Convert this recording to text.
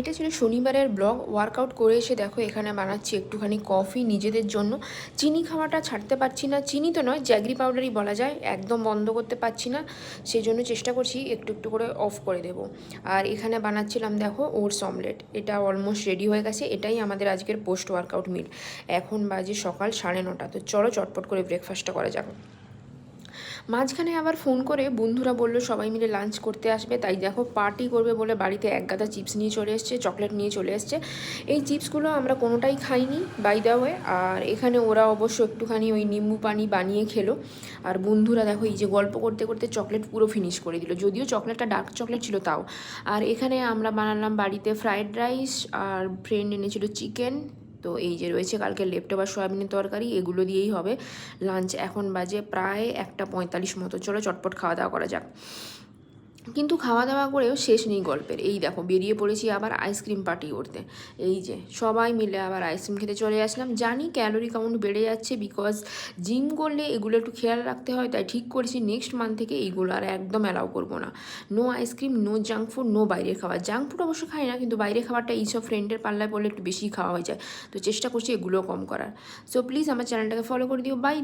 এটা ছিল শনিবারের ব্লগ। ওয়ার্কআউট করে এসে দেখো এখানে বানাচ্ছি একটুখানি কফি নিজেদের জন্য। চিনি খাওয়াটা ছাড়তে পারছি না, চিনি তো নয়, জ্যাগরি পাউডারই বলা যায়, একদম বন্ধ করতে পারছি না। সেই জন্য চেষ্টা করছি একটু একটু করে অফ করে দেব। আর এখানে বানাচ্ছিলাম দেখো ওটস অমলেট, এটা অলমোস্ট রেডি হয়ে গেছে। এটাই আমাদের আজকের পোস্ট ওয়ার্কআউট মিল। এখন বাজে সকাল 9:30, তো চলো চটপট করে ব্রেকফাস্টটা করা যাক। মাঝখানে আবার ফোন করে বন্ধুরা বললো সবাই মিলে লাঞ্চ করতে আসবে, তাই দেখো পার্টি করবে বলে বাড়িতে এক গাদা চিপস নিয়ে চলে এসছে, চকলেট নিয়ে চলে এসছে। এই চিপসগুলো আমরা কোনোটাই খাইনি বাই দ্য ওয়ে। আর এখানে ওরা অবশ্য একটুখানি ওই নিম্বু পানি বানিয়ে খেলো। আর বন্ধুরা দেখো এই যে গল্প করতে করতে চকলেট পুরো ফিনিশ করে দিল, যদিও চকলেটটা ডার্ক চকলেট ছিল তাও। আর এখানে আমরা বানালাম বাড়িতে ফ্রায়েড রাইস, আর ফ্রেন্ড এনেছিল চিকেন। তো এই যে রয়েছে কালকে লেফট ওভার সয়াবিনের তরকারি, এগুলো দিয়েই হবে লাঞ্চ। এখন বাজে প্রায় 1:45 মতো, চলো চটপট খাওয়া দাওয়া করা যাক। কিন্তু খাওয়া দাওয়া করেও শেষ নেই গল্পের। এই দেখো বেরিয়ে পড়েছি আবার আইসক্রিম পার্টি করতে। এই যে সবাই মিলে আবার আইসক্রিম খেতে চলে আসলাম। জানি ক্যালোরি কাউন্ট বেড়ে যাচ্ছে, বিকজ জিম করলে এগুলো একটু খেয়াল রাখতে হয়, তাই ঠিক করেছি নেক্সট মান্থ থেকে এইগুলো আর একদম অ্যালাউ করবো না। No ice cream, no junk food, no বাইরের খাবার। জাঙ্ক ফুড অবশ্য খাই না, কিন্তু বাইরের খাবারটা এইসব ফ্রেন্ডের পাল্লায় পড়লে একটু বেশি খাওয়া হয়ে যায়, তো চেষ্টা করছি এগুলো কম করার। সো প্লিজ আমার চ্যানেলটাকে ফলো করে দিও। বাই।